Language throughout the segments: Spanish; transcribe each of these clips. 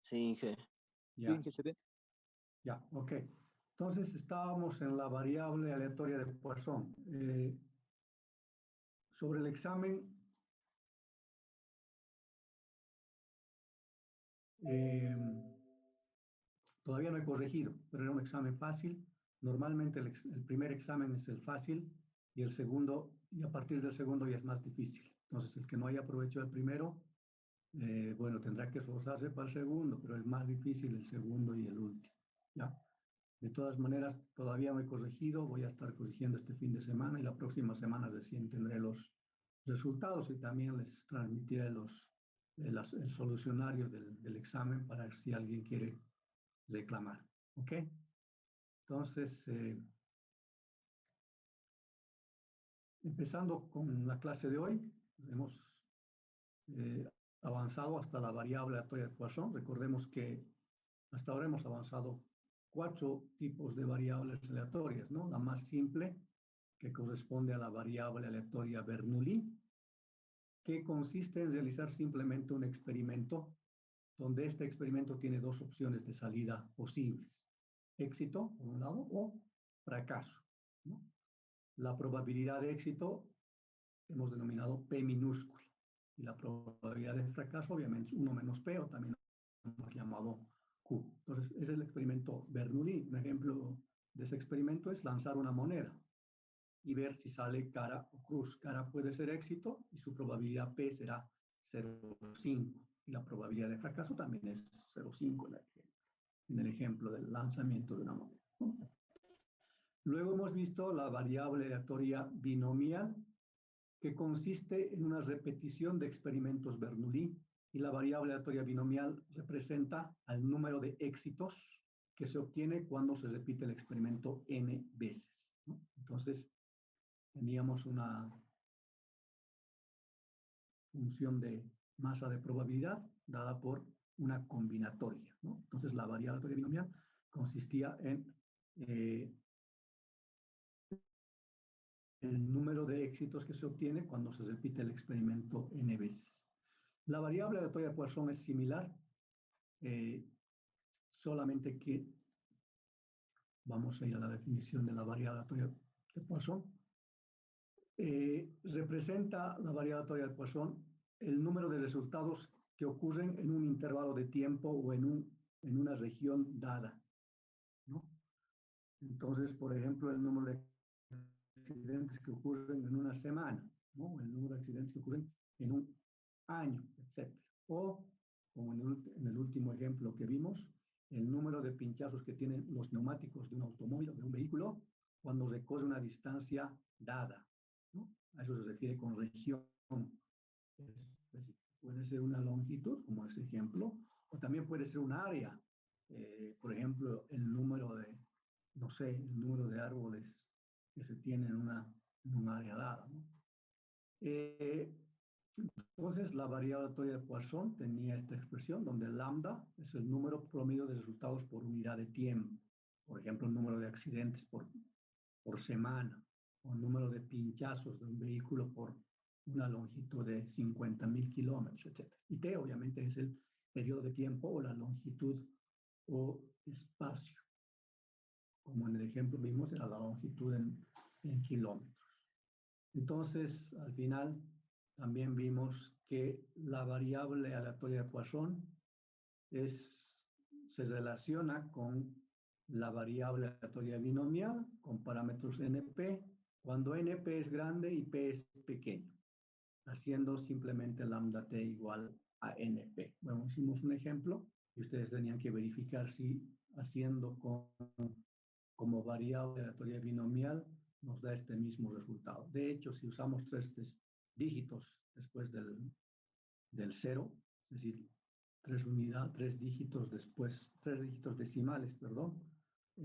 Sí, Inge. Ya, Bien, que se ve. ya, ok. Entonces estábamos en la variable aleatoria de Poisson. Sobre el examen, todavía no he corregido, pero era un examen fácil. Normalmente el primer examen es el fácil y el segundo, y a partir del segundo ya es más difícil. Entonces, el que no haya aprovechado el primero, bueno, tendrá que esforzarse para el segundo, pero es más difícil el segundo y el último. ¿Ya? De todas maneras, todavía no he corregido, voy a estar corrigiendo este fin de semana y la próxima semana recién tendré los resultados y también les transmitiré el solucionario del examen para si alguien quiere reclamar. ¿Ok? Entonces, empezando con la clase de hoy, hemos avanzado hasta la variable aleatoria de Poisson. Recordemos que hasta ahora hemos avanzado 4 tipos de variables aleatorias, ¿no? La más simple, que corresponde a la variable aleatoria Bernoulli, que consiste en realizar simplemente un experimento donde este experimento tiene 2 opciones de salida posibles. Éxito, por un lado, o fracaso, ¿no? La probabilidad de éxito hemos denominado P minúscula. Y la probabilidad de fracaso, obviamente, es 1 menos P, o también hemos llamado Q. Entonces, es el experimento Bernoulli. Un ejemplo de ese experimento es lanzar una moneda y ver si sale cara o cruz. Cara puede ser éxito y su probabilidad P será 0,5. Y la probabilidad de fracaso también es 0,5 en el ejemplo del lanzamiento de una moneda. Luego hemos visto la variable aleatoria binomial, que consiste en una repetición de experimentos Bernoulli, y la variable aleatoria binomial representa al número de éxitos que se obtiene cuando se repite el experimento n veces, ¿no? Entonces, teníamos una función de masa de probabilidad dada por una combinatoria, ¿no? Entonces, la variable aleatoria binomial consistía en el número de éxitos que se obtiene cuando se repite el experimento n veces. La variable aleatoria de Poisson es similar, solamente que vamos a ir a la definición de la variable aleatoria de Poisson. Representa la variable aleatoria de Poisson el número de resultados que ocurren en un intervalo de tiempo o en una región dada, ¿no? Entonces, por ejemplo, el número de accidentes que ocurren en una semana, ¿no? El número de accidentes que ocurren en un año, etc. O, como en el último ejemplo que vimos, el número de pinchazos que tienen los neumáticos de un automóvil o de un vehículo cuando recorre una distancia dada, ¿no? A eso se refiere con región. Puede ser una longitud, como ese ejemplo, o también puede ser un área. Por ejemplo, el número de, no sé, el número de árboles que se tiene en un área dada, ¿no? Entonces, la variable aleatoria de Poisson tenía esta expresión donde lambda es el número promedio de resultados por unidad de tiempo. Por ejemplo, el número de accidentes por semana, o el número de pinchazos de un vehículo por una longitud de 50.000 kilómetros, etc. Y T, obviamente, es el periodo de tiempo o la longitud o espacio. Como en el ejemplo vimos, era la longitud en kilómetros. Entonces, al final, también vimos que la variable aleatoria de Poisson se relaciona con la variable aleatoria binomial con parámetros NP, cuando NP es grande y P es pequeño, haciendo simplemente lambda T igual a NP. Bueno, hicimos un ejemplo y ustedes tenían que verificar si haciendo como variable aleatoria binomial nos da este mismo resultado. De hecho, si usamos 3 dígitos después del 0, es decir, 3 dígitos después, 3 dígitos decimales, perdón,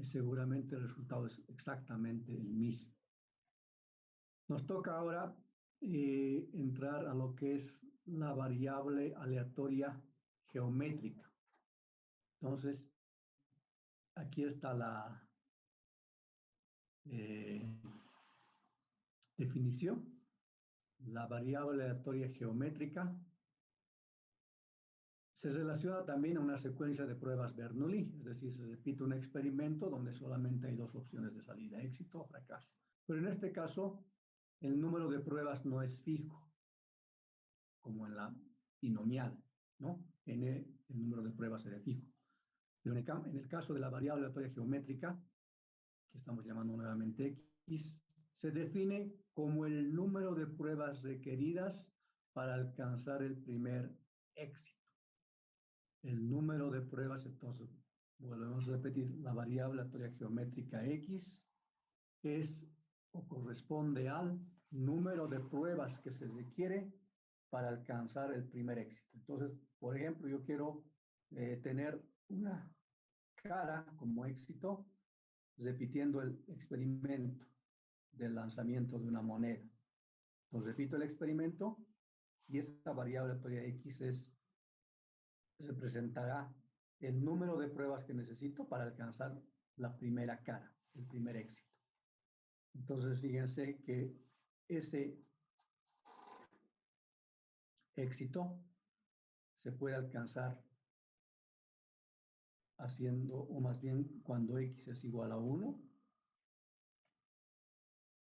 seguramente el resultado es exactamente el mismo. Nos toca ahora entrar a lo que es la variable aleatoria geométrica. Entonces, aquí está la definición. La variable aleatoria geométrica Se relaciona también a una secuencia de pruebas Bernoulli, es decir, se repite un experimento donde solamente hay dos opciones de salida, éxito o fracaso. Pero en este caso, el número de pruebas no es fijo, como en la binomial, ¿no? El número de pruebas sería fijo. Pero en el caso de la variable aleatoria geométrica, que estamos llamando nuevamente X, se define como el número de pruebas requeridas para alcanzar el primer éxito. El número de pruebas, entonces, volvemos a repetir, la variable aleatoria geométrica X es o corresponde al número de pruebas que se requiere para alcanzar el primer éxito. Entonces, por ejemplo, yo quiero tener una cara como éxito repitiendo el experimento del lanzamiento de una moneda. Entonces, repito el experimento y esta variable aleatoria X representará el número de pruebas que necesito para alcanzar la primera cara, el primer éxito. Entonces, fíjense que ese éxito se puede alcanzar haciendo, o más bien cuando X es igual a 1,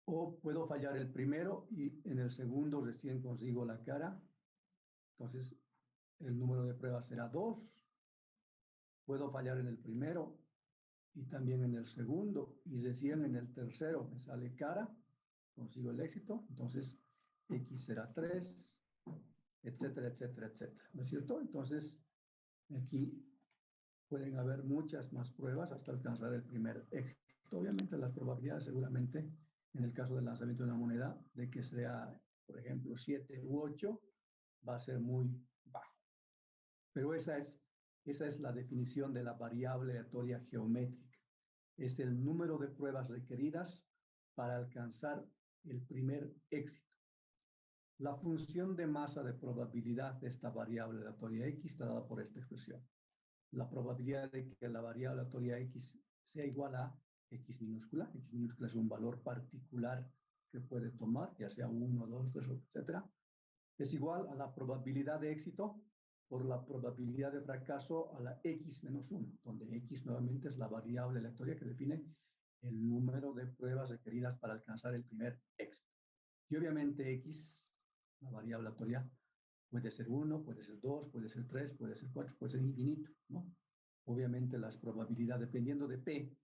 o puedo fallar el primero y en el segundo recién consigo la cara. Entonces, el número de pruebas será 2. Puedo fallar en el primero y también en el segundo, y recién en el tercero me sale cara, consigo el éxito. Entonces, X será 3, etcétera, etcétera, etcétera. ¿No es cierto? Entonces, aquí pueden haber muchas más pruebas hasta alcanzar el primer éxito. Obviamente, las probabilidades seguramente, en el caso del lanzamiento de una moneda, de que sea, por ejemplo, 7 u 8, va a ser muy bajo. Pero esa es la definición de la variable aleatoria geométrica. Es el número de pruebas requeridas para alcanzar el primer éxito. La función de masa de probabilidad de esta variable aleatoria X está dada por esta expresión. La probabilidad de que la variable aleatoria X sea igual a X minúscula. X minúscula es un valor particular que puede tomar, ya sea 1, 2, 3, etcétera. Es igual a la probabilidad de éxito por la probabilidad de fracaso a la X menos 1, donde X nuevamente es la variable aleatoria que define el número de pruebas requeridas para alcanzar el primer éxito. Y obviamente X, la variable aleatoria, puede ser 1, puede ser 2, puede ser 3, puede ser 4, puede ser infinito, ¿no? Obviamente las probabilidades, dependiendo de P,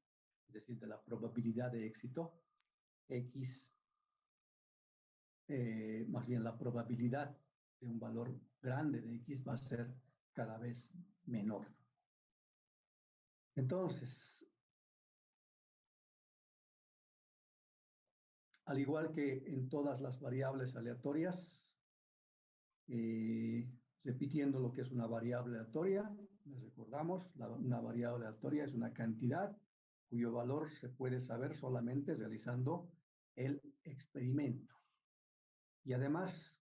es decir, de la probabilidad de éxito, X, más bien la probabilidad de un valor grande de X va a ser cada vez menor. Entonces, al igual que en todas las variables aleatorias, repitiendo lo que es una variable aleatoria, les recordamos, una variable aleatoria es una cantidad cuyo valor se puede saber solamente realizando el experimento. Y además,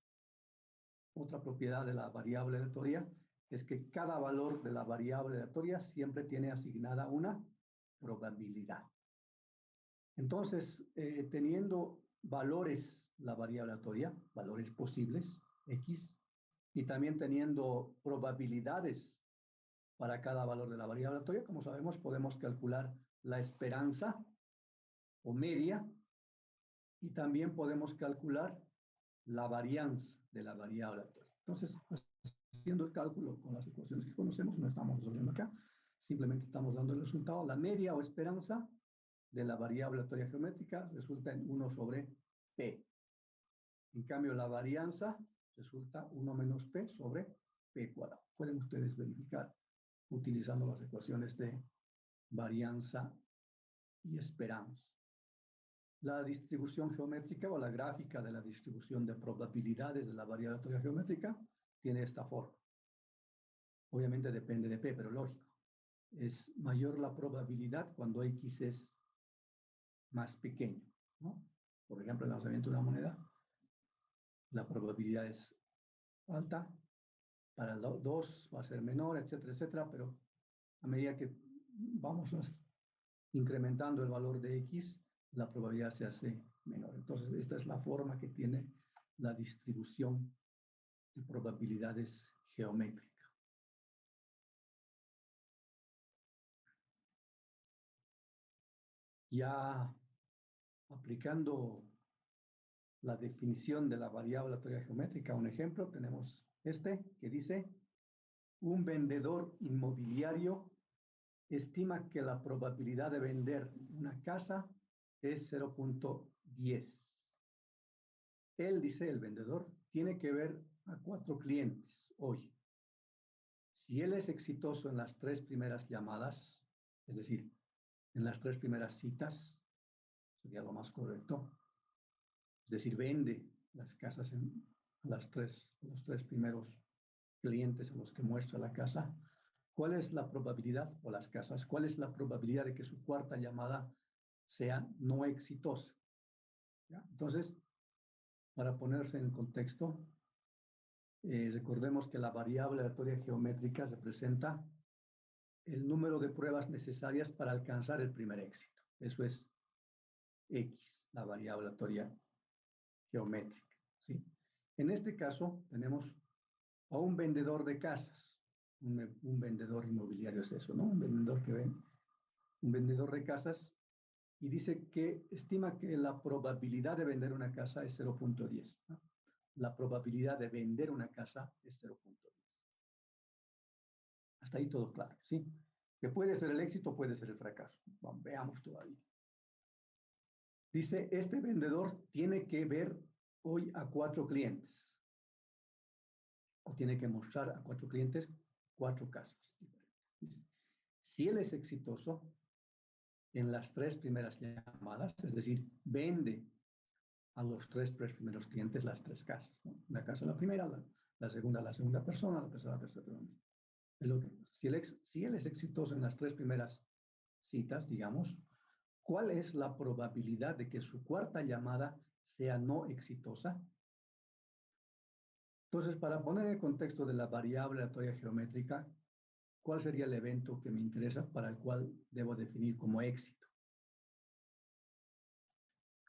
otra propiedad de la variable aleatoria es que cada valor de la variable aleatoria siempre tiene asignada una probabilidad. Entonces, teniendo valores, la variable aleatoria, valores posibles, X, y también teniendo probabilidades para cada valor de la variable aleatoria, como sabemos, podemos calcular la esperanza o media, y también podemos calcular la varianza de la variable aleatoria. Entonces, haciendo el cálculo con las ecuaciones que conocemos, no estamos resolviendo acá, simplemente estamos dando el resultado. La media o esperanza de la variable aleatoria geométrica resulta en 1 sobre P. En cambio, la varianza resulta 1 menos P sobre P cuadrado. Pueden ustedes verificar utilizando las ecuaciones de varianza y esperanza. La distribución geométrica o la gráfica de la distribución de probabilidades de la variable aleatoria geométrica tiene esta forma. Obviamente depende de P, pero lógico. Es mayor la probabilidad cuando X es más pequeño, ¿no? Por ejemplo, el lanzamiento de una moneda, la probabilidad es alta, para el 2 va a ser menor, etcétera, etcétera, pero a medida que vamos incrementando el valor de X, la probabilidad se hace menor. Entonces, esta es la forma que tiene la distribución de probabilidades geométrica. Ya aplicando la definición de la variable aleatoria geométrica, un ejemplo, tenemos este que dice, un vendedor inmobiliario estima que la probabilidad de vender una casa es 0.10. Él, dice el vendedor, tiene que ver a 4 clientes hoy. Si él es exitoso en las 3 primeras llamadas, es decir, en las 3 primeras citas, sería lo más correcto, es decir, vende las casas en los 3 primeros clientes a los que muestra la casa, ¿cuál es la probabilidad, o las casas, cuál es la probabilidad de que su cuarta llamada sea no exitosa? ¿Ya? Entonces, para ponerse en contexto, recordemos que la variable aleatoria geométrica representa el número de pruebas necesarias para alcanzar el primer éxito. Eso es X, la variable aleatoria geométrica. ¿Sí? En este caso, tenemos a un vendedor de casas. Un vendedor inmobiliario es eso, ¿no? Un vendedor de casas, y dice que estima que la probabilidad de vender una casa es 0.10, ¿no? La probabilidad de vender una casa es 0.10. Hasta ahí todo claro, ¿sí? Que puede ser el éxito, puede ser el fracaso. Bueno, veamos todavía. Dice, este vendedor tiene que ver hoy a 4 clientes, o tiene que mostrar a 4 clientes 4 casas diferentes. Dice, si él es exitoso en las 3 primeras llamadas, es decir, vende a los 3 primeros clientes las 3 casas, ¿no? La casa la primera, la segunda persona, la tercera persona. Si él es exitoso en las 3 primeras citas, digamos, ¿cuál es la probabilidad de que su cuarta llamada sea no exitosa? Entonces, para poner el contexto de la variable aleatoria geométrica, ¿cuál sería el evento que me interesa para el cual debo definir como éxito?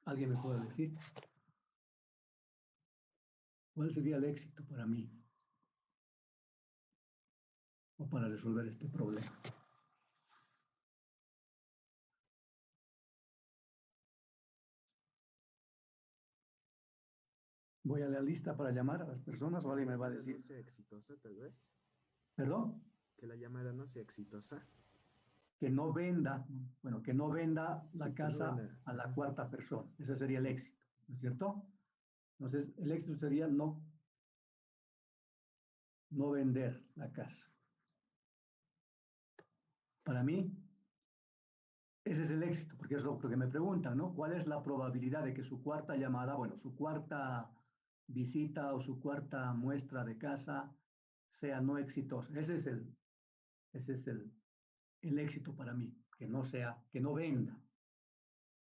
¿Alguien me puede decir? ¿Cuál sería el éxito para mí o para resolver este problema? Voy a la lista para llamar a las personas o alguien me va a decir. No sea exitosa, tal vez. ¿Perdón? Que la llamada no sea exitosa. Que no venda, bueno, que no venda la Sí, que no casa venda. a la Ajá. cuarta persona. Ese sería el Ujú. éxito, ¿no es cierto? Entonces, el éxito sería no vender la casa. Para mí, ese es el éxito, porque es lo que me preguntan, ¿no? ¿Cuál es la probabilidad de que su cuarta llamada, bueno, su cuarta visita o su cuarta muestra de casa sea no exitosa? Ese es el éxito para mí, que no venda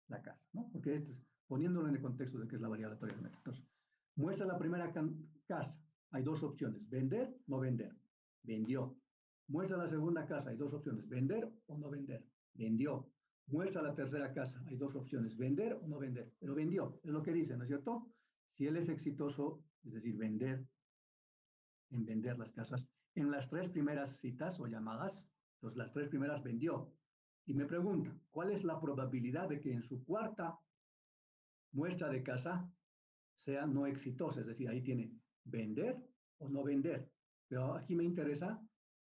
la casa, ¿no? Porque esto es poniéndolo en el contexto de que es la variable aleatoria geométrica. Entonces, muestra la primera casa, hay 2 opciones, vender, no vender, vendió. Muestra la segunda casa, hay 2 opciones, vender o no vender, vendió. Muestra la tercera casa, hay 2 opciones, vender o no vender, pero vendió, es lo que dice, ¿no es cierto? Si él es exitoso, es decir, vender las casas, en las 3 primeras citas o llamadas, entonces las 3 primeras vendió. Y me pregunta, ¿cuál es la probabilidad de que en su cuarta muestra de casa sea no exitosa? Es decir, ahí tiene vender o no vender. Pero aquí me interesa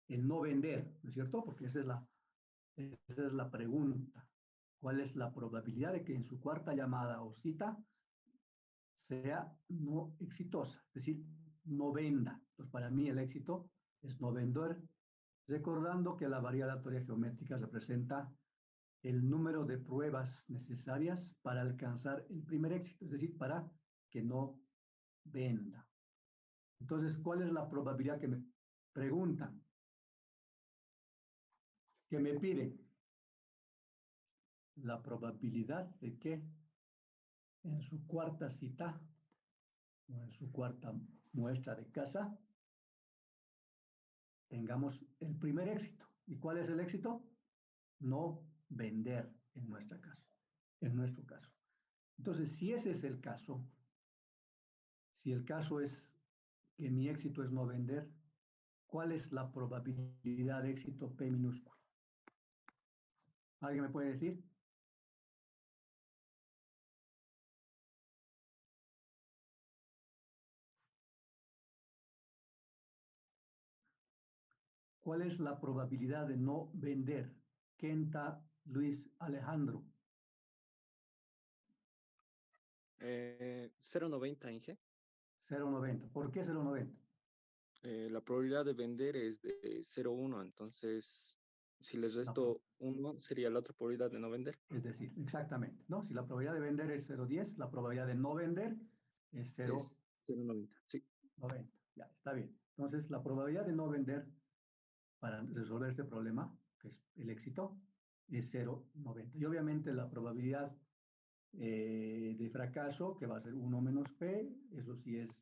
el no vender, ¿no es cierto? Porque esa es la pregunta. ¿Cuál es la probabilidad de que en su cuarta llamada o cita sea no exitosa? Es decir, no venda. Entonces, para mí el éxito es no vender, recordando que la variable aleatoria geométrica representa el número de pruebas necesarias para alcanzar el primer éxito, es decir, para que no venda. Entonces, ¿cuál es la probabilidad que me preguntan? Que me piden la probabilidad de que en su cuarta cita o en su cuarta muestra de casa tengamos el primer éxito. ¿Y cuál es el éxito? No vender en nuestra caso, en nuestro caso. Entonces, si ese es el caso, si el caso es que mi éxito es no vender, ¿cuál es la probabilidad de éxito P minúscula? ¿Alguien me puede decir? ¿Cuál es la probabilidad de no vender? Kenta, Luis, Alejandro. 0,90 Inge. 0,90. ¿Por qué 0,90? La probabilidad de vender es de 0,1, entonces si les resto 1 sería la otra probabilidad de no vender. Es decir, exactamente, ¿no? Si la probabilidad de vender es 0,10, la probabilidad de no vender es 0,90, sí. 90. Ya, está bien. Entonces, la probabilidad de no vender para resolver este problema, que es el éxito, es 0,90. Y obviamente la probabilidad de fracaso, que va a ser 1 menos P, eso sí es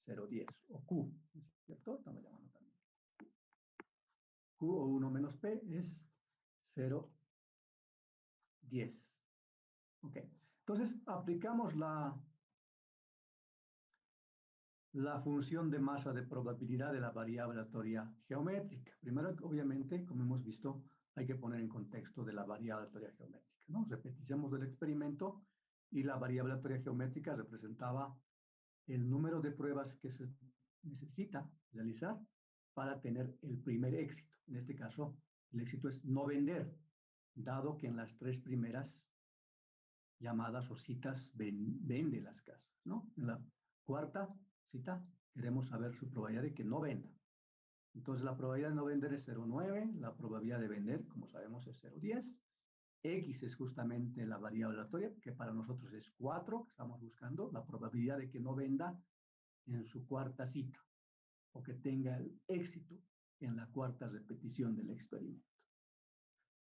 0,10, o Q, ¿no es cierto? Estamos llamando también. Q o 1 menos P es 0,10. Ok. Entonces, aplicamos la función de masa de probabilidad de la variable aleatoria geométrica. Primero, obviamente, como hemos visto, hay que poner en contexto de la variable aleatoria geométrica, ¿no? Repetimos del experimento y la variable aleatoria geométrica representaba el número de pruebas que se necesita realizar para tener el primer éxito. En este caso, el éxito es no vender, dado que en las 3 primeras llamadas o citas vende las casas, ¿no? En la 4ª cita queremos saber su probabilidad de que no venda. Entonces la probabilidad de no vender es 0,9, la probabilidad de vender, como sabemos, es 0,10. X es justamente la variable aleatoria, que para nosotros es 4, que estamos buscando, la probabilidad de que no venda en su 4ª cita, o que tenga el éxito en la 4ª repetición del experimento.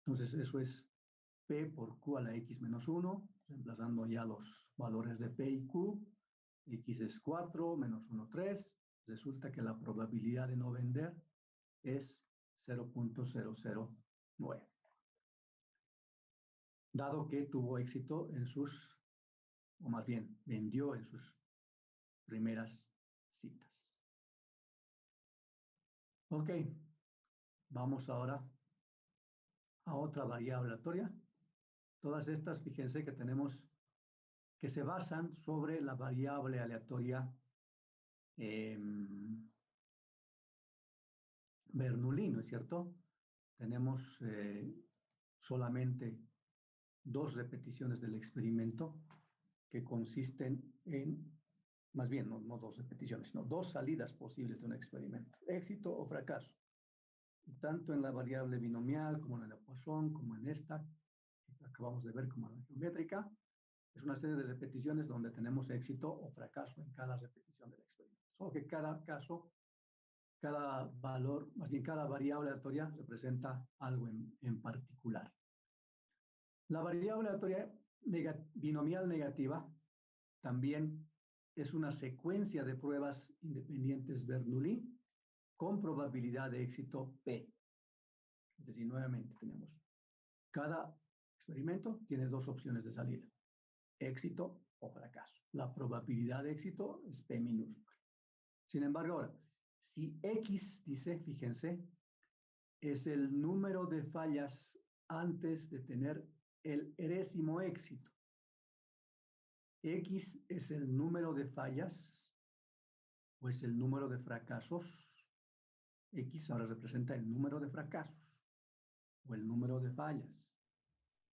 Entonces eso es P por Q a la X menos 1, reemplazando ya los valores de P y Q. X es 4, menos 1, 3. Resulta que la probabilidad de no vender es 0,009. Dado que tuvo éxito en sus, o más bien, vendió en sus primeras citas. Ok, vamos ahora a otra variable aleatoria. Todas estas, fíjense que tenemos que se basan sobre la variable aleatoria Bernoulli, ¿no es cierto? Tenemos solamente 2 repeticiones del experimento que consisten en, más bien, no 2 repeticiones, sino 2 salidas posibles de un experimento, éxito o fracaso. Tanto en la variable binomial como en la Poisson, como en esta, que acabamos de ver como en la geométrica, es una serie de repeticiones donde tenemos éxito o fracaso en cada repetición del experimento. Solo que cada caso, cada valor, más bien cada variable aleatoria representa algo en particular. La variable aleatoria binomial negativa también es una secuencia de pruebas independientes Bernoulli con probabilidad de éxito P. Es decir, nuevamente tenemos cada experimento tiene 2 opciones de salida, éxito o fracaso. La probabilidad de éxito es P minúscula. Sin embargo, ahora, si X, dice, fíjense, es el número de fallas antes de tener el enésimo éxito. X es el número de fallas o es el número de fracasos. X ahora representa el número de fracasos o el número de fallas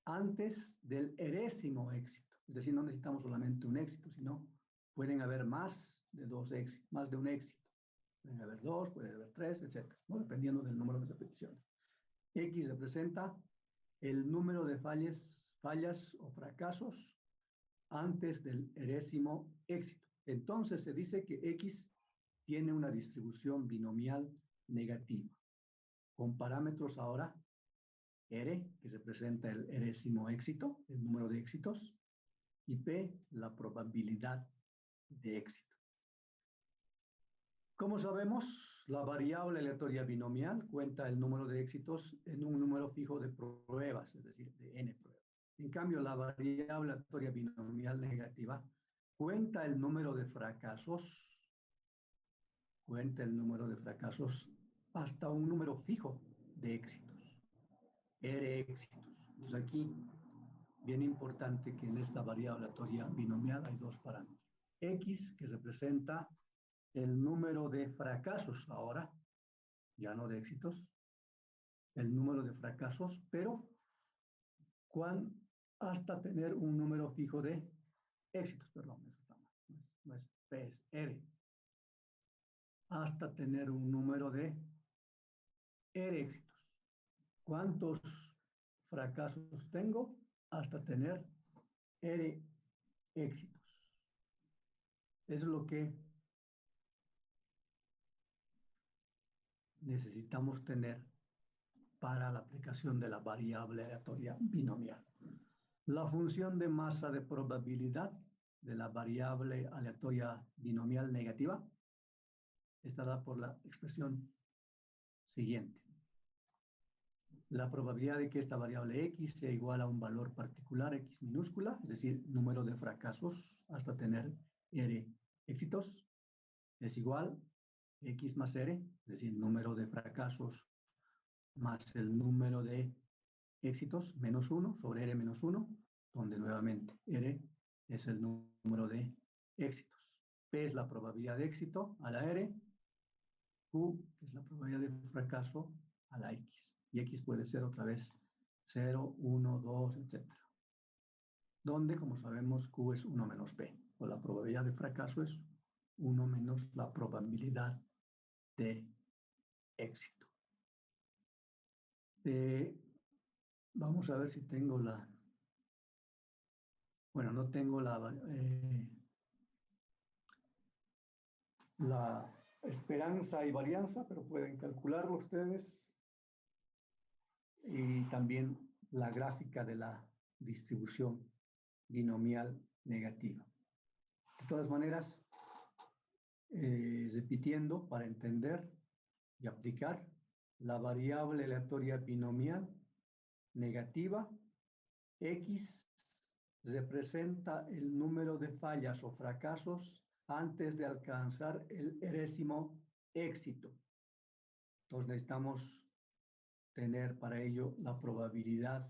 antes del enésimo éxito. Es decir, no necesitamos solamente un éxito, sino pueden haber más de 2 éxitos, más de un éxito. Pueden haber 2, pueden haber 3, etc., ¿no? Dependiendo del número de repeticiones. X representa el número de fallas o fracasos antes del enésimo éxito. Entonces se dice que X tiene una distribución binomial negativa, con parámetros ahora R, que representa el enésimo éxito, el número de éxitos, y P, la probabilidad de éxito. Como sabemos, la variable aleatoria binomial cuenta el número de éxitos en un número fijo de pruebas, es decir, de n pruebas. En cambio, la variable aleatoria binomial negativa cuenta el número de fracasos, hasta un número fijo de éxitos, R éxitos. Entonces aquí, bien importante que en esta variable aleatoria binomial hay 2 parámetros. X, que representa el número de fracasos ahora, ya no de éxitos, el número de fracasos, pero hasta tener un número fijo de éxitos, perdón, eso está mal, no es P, es R. Hasta tener un número de R éxitos. ¿Cuántos fracasos tengo? Hasta tener R éxitos. Es lo que necesitamos tener para la aplicación de la variable aleatoria binomial. La función de masa de probabilidad de la variable aleatoria binomial negativa está dada por la expresión siguiente. La probabilidad de que esta variable x sea igual a un valor particular x minúscula, es decir, número de fracasos hasta tener r éxitos, es igual x más r, es decir, número de fracasos más el número de éxitos menos 1 sobre r menos 1, donde nuevamente r es el número de éxitos. P es la probabilidad de éxito a la r, Q es la probabilidad de fracaso a la x. Y x puede ser otra vez 0, 1, 2, etc. Donde, como sabemos, Q es 1 menos P. O la probabilidad de fracaso es 1 menos la probabilidad de éxito. Vamos a ver si tengo la... Bueno, no tengo la esperanza y varianza, pero pueden calcularlo ustedes. Y también la gráfica de la distribución binomial negativa. De todas maneras, repitiendo para entender y aplicar, la variable aleatoria binomial negativa, x, representa el número de fallas o fracasos antes de alcanzar el enésimo éxito. Entonces necesitamos tener para ello la probabilidad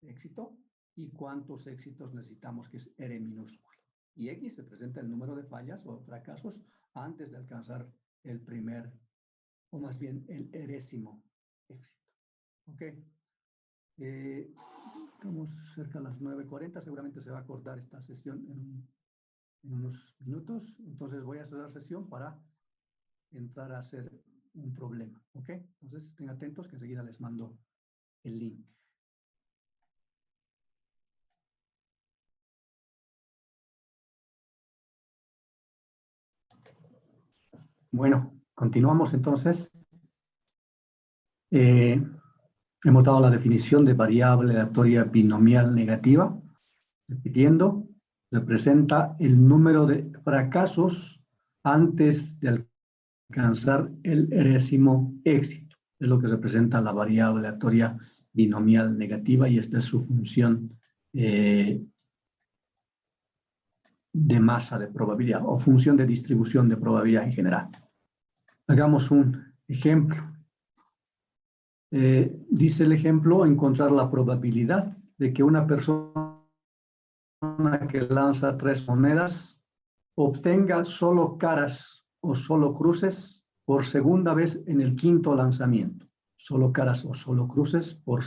de éxito y cuántos éxitos necesitamos, que es R minúscula. Y X representa el número de fallas o fracasos antes de alcanzar el primer, o más bien el enésimo éxito. ¿Ok? Estamos cerca de las 9:40, seguramente se va a cortar esta sesión en unos minutos. Entonces voy a cerrar la sesión para entrar a hacer un problema. ¿Ok? Entonces estén atentos que enseguida les mando el link. Bueno, continuamos entonces. Hemos dado la definición de variable aleatoria binomial negativa. Repitiendo, representa el número de fracasos antes de alcanzar el enésimo éxito. Es lo que representa la variable aleatoria binomial negativa y esta es su función de masa de probabilidad o función de distribución de probabilidad en general. Hagamos un ejemplo. Dice el ejemplo, encontrar la probabilidad de que una persona que lanza 3 monedas obtenga solo caras o solo cruces por segunda vez en el 5º lanzamiento. Solo caras o solo cruces por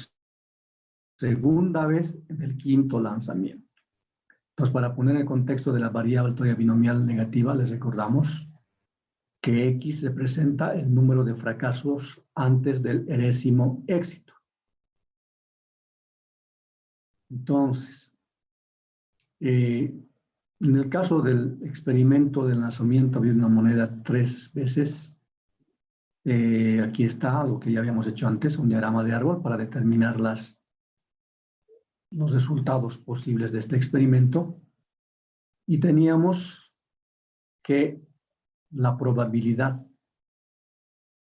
segunda vez en el 5º lanzamiento. Entonces, para poner el contexto de la variable aleatoria binomial negativa, les recordamos que X representa el número de fracasos antes del enésimo éxito. Entonces, en el caso del experimento del lanzamiento de una moneda 3 veces, aquí está lo que ya habíamos hecho antes, un diagrama de árbol para determinar los resultados posibles de este experimento. Y teníamos que la probabilidad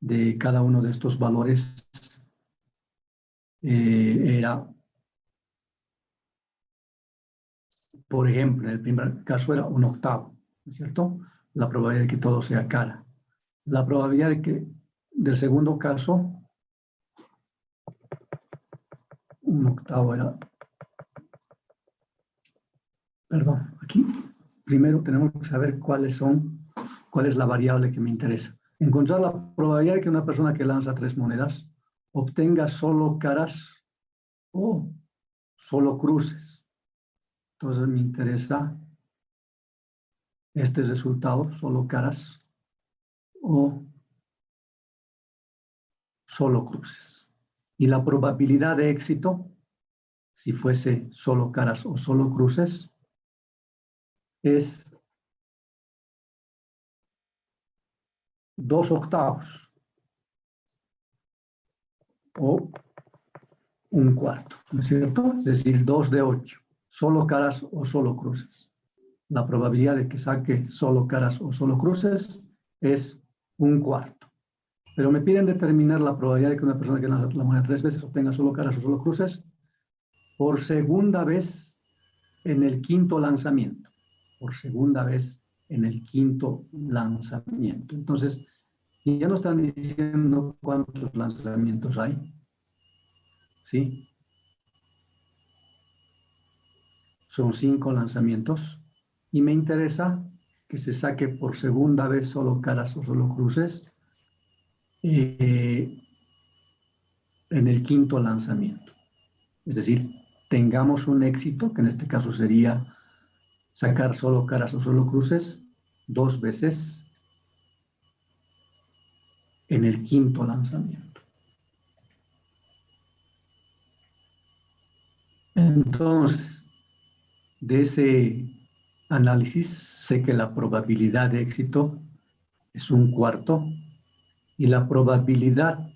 de cada uno de estos valores era, por ejemplo, en el primer caso era 1/8, ¿no es cierto? La probabilidad de que todo sea cara. La probabilidad de que del segundo caso, 1/8 era, perdón, aquí primero tenemos que saber cuál es la variable que me interesa. Encontrar la probabilidad de que una persona que lanza 3 monedas obtenga solo caras o solo cruces. Entonces me interesa este resultado, solo caras o solo cruces. Y la probabilidad de éxito, si fuese solo caras o solo cruces, es 2/8 o 1/4, ¿no es cierto? Es decir, 2 de 8, solo caras o solo cruces. La probabilidad de que saque solo caras o solo cruces es 1/4. Pero me piden determinar la probabilidad de que una persona que lanza la moneda 3 veces obtenga solo caras o solo cruces por segunda vez en el quinto lanzamiento. Por segunda vez en el quinto lanzamiento. Entonces, ya nos están diciendo cuántos lanzamientos hay. ¿Sí? Son 5 lanzamientos. Y me interesa que se saque por segunda vez solo caras o solo cruces en el quinto lanzamiento. Es decir, tengamos un éxito, que en este caso sería sacar solo caras o solo cruces 2 veces en el quinto lanzamiento. Entonces, de ese análisis sé que la probabilidad de éxito es 1/4 y la probabilidad,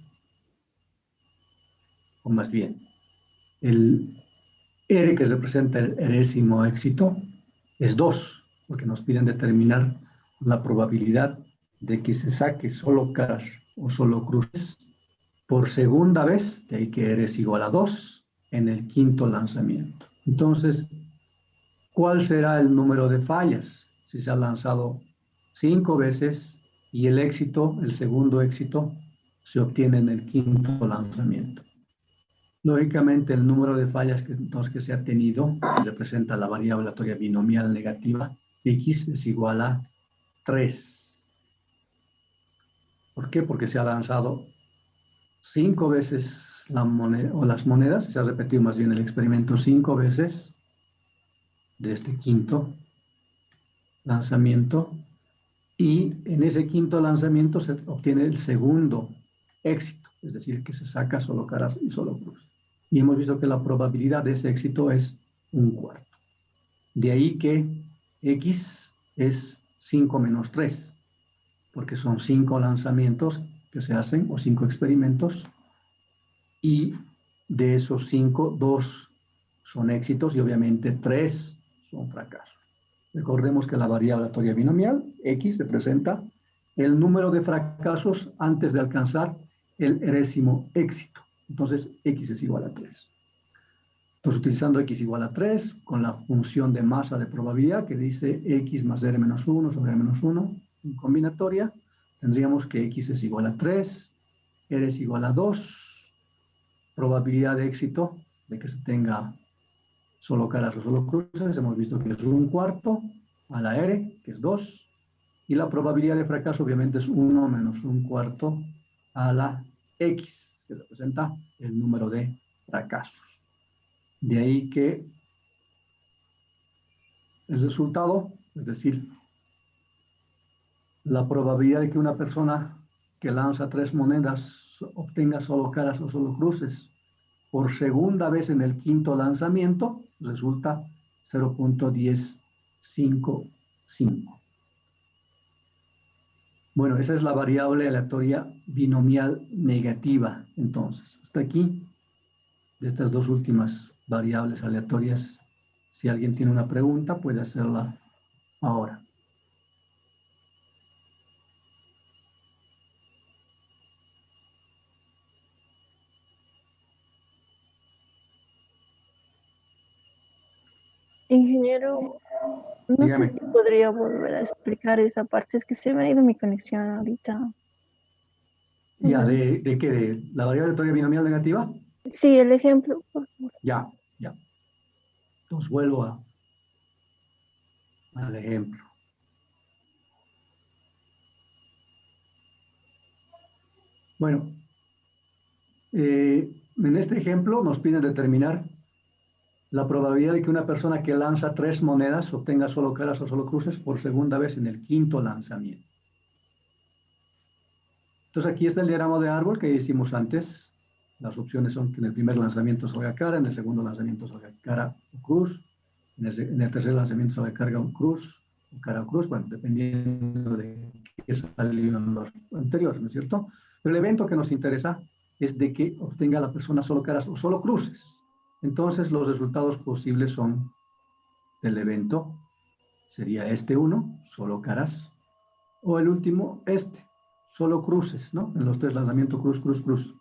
o más bien, el R que representa el enésimo éxito es 2, porque nos piden determinar la probabilidad de que se saque solo caras o solo cruces por segunda vez, de ahí que R es igual a 2 en el quinto lanzamiento. Entonces, ¿cuál será el número de fallas? Si se ha lanzado 5 veces y el éxito, el segundo éxito, se obtiene en el quinto lanzamiento. Lógicamente, el número de fallas que se ha tenido, que representa la variable aleatoria binomial negativa, X es igual a 3. ¿Por qué? Porque se ha lanzado 5 veces la moneda, o las monedas, se ha repetido más bien el experimento 5 veces de este quinto lanzamiento, y en ese quinto lanzamiento se obtiene el segundo éxito, es decir, que se saca solo caras y solo cruz. Y hemos visto que la probabilidad de ese éxito es 1/4. De ahí que X es 5 menos 3, porque son 5 lanzamientos que se hacen, o 5 experimentos, y de esos 5, 2 son éxitos y obviamente 3 son fracasos. Recordemos que la variable aleatoria binomial, X, representa el número de fracasos antes de alcanzar el enésimo éxito. Entonces, X es igual a 3. Entonces, utilizando X igual a 3, con la función de masa de probabilidad que dice X más R menos 1 sobre R menos 1, en combinatoria, tendríamos que X es igual a 3, R es igual a 2, probabilidad de éxito de que se tenga solo caras o solo cruces, hemos visto que es 1/4 a la R, que es 2, y la probabilidad de fracaso obviamente es 1 menos 1/4 a la X, que representa el número de fracasos. De ahí que el resultado, es decir, la probabilidad de que una persona que lanza 3 monedas obtenga solo caras o solo cruces por segunda vez en el quinto lanzamiento, resulta 0.1055. Bueno, esa es la variable aleatoria binomial negativa. Entonces, hasta aquí, de estas dos últimas variables aleatorias, si alguien tiene una pregunta, puede hacerla ahora. Ingeniero, no sé Dígame. si podría volver a explicar esa parte, es que se me ha ido mi conexión ahorita. Ya, ¿de qué? ¿De la variable aleatoria binomial negativa? Sí, el ejemplo, por favor. Ya. Entonces vuelvo al ejemplo. Bueno, En este ejemplo nos piden determinar la probabilidad de que una persona que lanza 3 monedas obtenga solo caras o solo cruces por segunda vez en el quinto lanzamiento. Entonces aquí está el diagrama de árbol que hicimos antes. Las opciones son que en el primer lanzamiento salga cara, en el segundo lanzamiento salga cara o cruz, en el tercer lanzamiento salga carga o cruz, o cara o cruz, bueno, dependiendo de qué salió en los anteriores, ¿no es cierto? Pero el evento que nos interesa es de que obtenga la persona solo caras o solo cruces. Entonces los resultados posibles son del evento, sería este uno, solo caras, o el último, este, solo cruces, ¿no? En los 3 lanzamientos, cruz, cruz, cruz.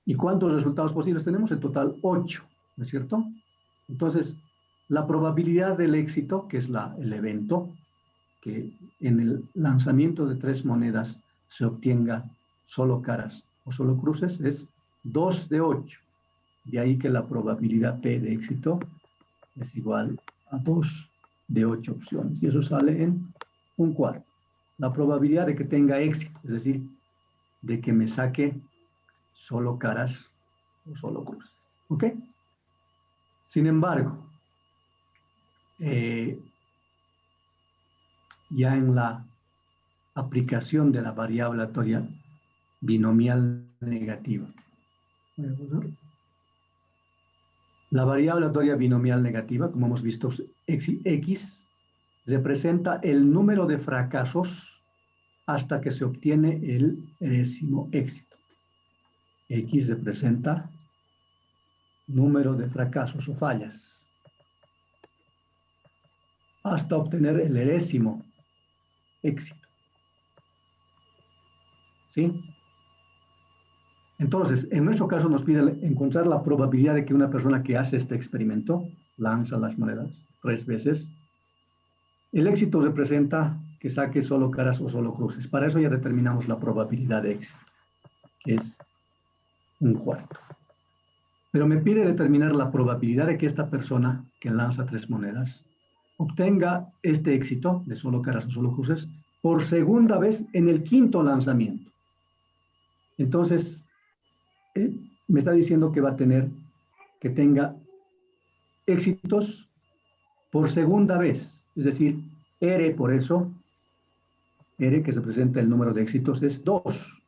¿Y cuántos resultados posibles tenemos? En total 8, ¿no es cierto? Entonces, la probabilidad del éxito, que es el evento, que en el lanzamiento de 3 monedas se obtenga solo caras o solo cruces, es 2 de 8. De ahí que la probabilidad P de éxito es igual a 2 de 8 opciones. Y eso sale en 1/4. La probabilidad de que tenga éxito, es decir, de que me saque solo caras o solo cruces. ¿Ok? Sin embargo, ya en la aplicación de la variable aleatoria binomial negativa. La variable aleatoria binomial negativa, como hemos visto, X, representa el número de fracasos hasta que se obtiene el enésimo éxito. X representa número de fracasos o fallas hasta obtener el enésimo éxito. ¿Sí? Entonces, en nuestro caso nos pide encontrar la probabilidad de que una persona que hace este experimento, lanza las monedas 3 veces, el éxito representa que saque solo caras o solo cruces. Para eso ya determinamos la probabilidad de éxito, que es 1/4. Pero me pide determinar la probabilidad de que esta persona que lanza 3 monedas obtenga este éxito de solo caras o solo cruces por segunda vez en el quinto lanzamiento. Entonces, me está diciendo que va a tener que tenga éxitos por segunda vez. Es decir, R por eso, R que representa el número de éxitos es 2,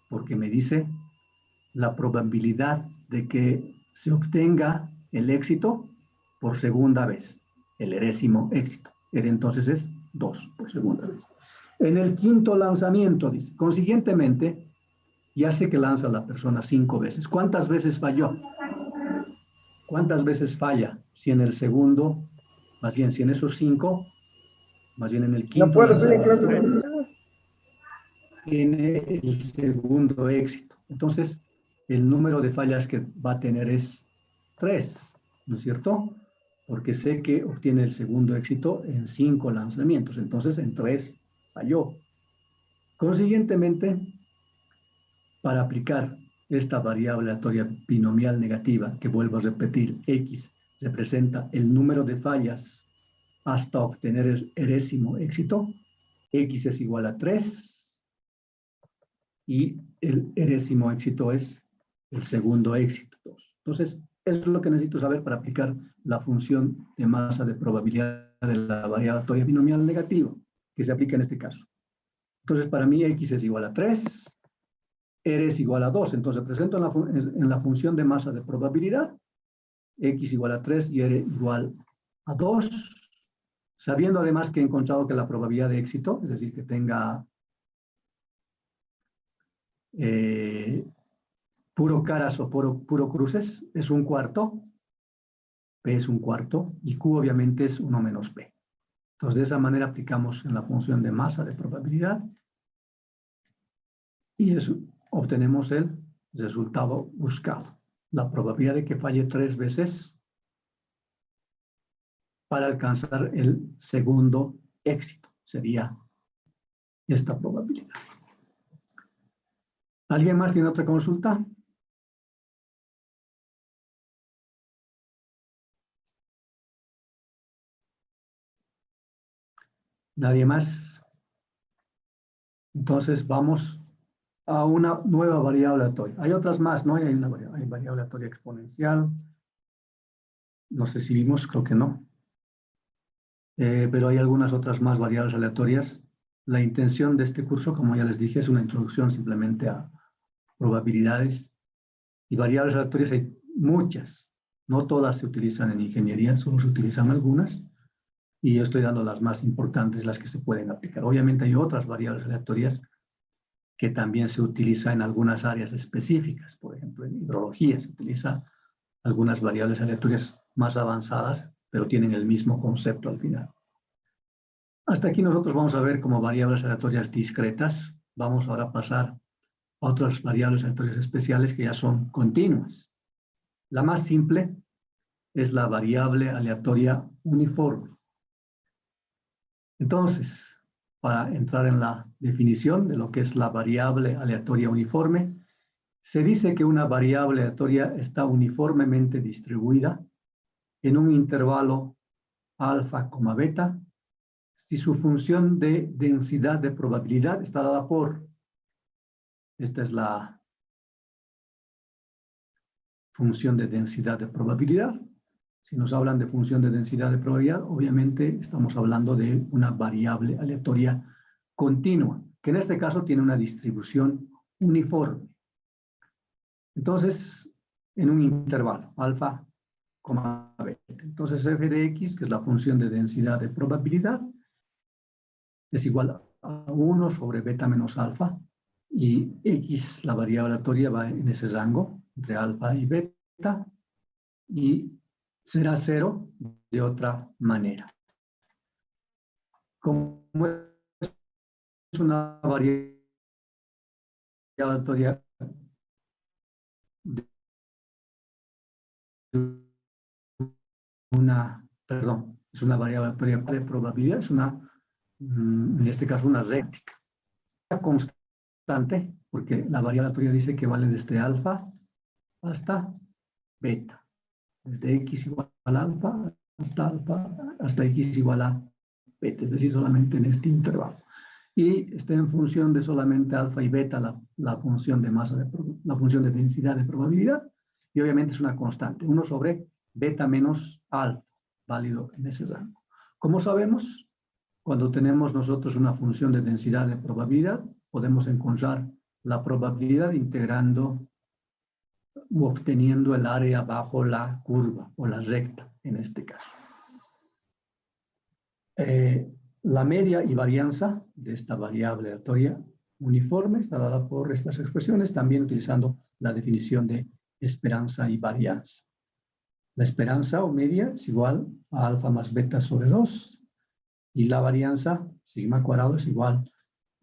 porque me dice la probabilidad de que se obtenga el éxito por segunda vez, el enésimo éxito. R entonces es 2 por segunda vez. En el quinto lanzamiento, dice, consiguientemente, ya sé que lanza la persona 5 veces. ¿Cuántas veces falló? ¿Cuántas veces falla? Si en el segundo, más bien si en esos 5, más bien en el quinto lanzamiento, tiene el segundo éxito. Entonces, el número de fallas que va a tener es 3, ¿no es cierto? Porque sé que obtiene el segundo éxito en 5 lanzamientos. Entonces, en 3 falló. Consiguientemente, para aplicar esta variable aleatoria binomial negativa, que vuelvo a repetir, X representa el número de fallas hasta obtener el enésimo éxito, X es igual a 3 y el enésimo éxito es el segundo éxito, 2. Entonces, eso es lo que necesito saber para aplicar la función de masa de probabilidad de la variable aleatoria binomial negativa, que se aplica en este caso. Entonces, para mí, X es igual a 3, R es igual a 2. Entonces, presento en la función de masa de probabilidad, X igual a 3 y R igual a 2, sabiendo además que he encontrado que la probabilidad de éxito, es decir, que tenga puro caras o puro cruces, es 1/4, P es 1/4, y Q obviamente es 1 menos P. Entonces, de esa manera aplicamos en la función de masa de probabilidad y obtenemos el resultado buscado. La probabilidad de que falle 3 veces para alcanzar el segundo éxito sería esta probabilidad. ¿Alguien más tiene otra consulta? ¿Nadie más? Entonces vamos a una nueva variable aleatoria. Hay otras más, ¿no? Hay variable aleatoria exponencial. No sé si vimos, creo que no. Pero hay algunas otras más variables aleatorias. La intención de este curso, como ya les dije, es una introducción simplemente a probabilidades. Y variables aleatorias hay muchas. No todas se utilizan en ingeniería, solo se utilizan algunas. Y yo estoy dando las más importantes, las que se pueden aplicar. Obviamente hay otras variables aleatorias que también se utilizan en algunas áreas específicas. Por ejemplo, en hidrología se utiliza algunas variables aleatorias más avanzadas, pero tienen el mismo concepto al final. Hasta aquí nosotros vamos a ver como variables aleatorias discretas. Vamos ahora a pasar a otras variables aleatorias especiales que ya son continuas. La más simple es la variable aleatoria uniforme. Entonces, para entrar en la definición de lo que es la variable aleatoria uniforme, se dice que una variable aleatoria está uniformemente distribuida en un intervalo alfa, beta, si su función de densidad de probabilidad está dada por, esta es la función de densidad de probabilidad. Si nos hablan de función de densidad de probabilidad, obviamente estamos hablando de una variable aleatoria continua, que en este caso tiene una distribución uniforme. Entonces, en un intervalo, alfa, beta. Entonces, f de x, que es la función de densidad de probabilidad, es igual a 1 sobre beta menos alfa, y x, la variable aleatoria, va en ese rango, entre alfa y beta, y será 0 de otra manera. Como es una variable aleatoria de es una variable aleatoria de probabilidad, es una, en este caso, una recta constante, porque la variable aleatoria dice que vale desde alfa hasta beta. Desde x igual a alfa hasta x igual a beta, es decir, solamente en este intervalo. Y está en función de solamente alfa y beta la función de masa, la función de densidad de probabilidad, y obviamente es una constante, 1 sobre beta menos alfa, válido en ese rango. ¿Cómo sabemos? Cuando tenemos nosotros una función de densidad de probabilidad, podemos encontrar la probabilidad integrando u obteniendo el área bajo la curva o la recta en este caso. La media y varianza de esta variable aleatoria uniforme está dada por estas expresiones, también utilizando la definición de esperanza y varianza. La esperanza o media es igual a alfa más beta sobre 2 y la varianza, sigma cuadrado, es igual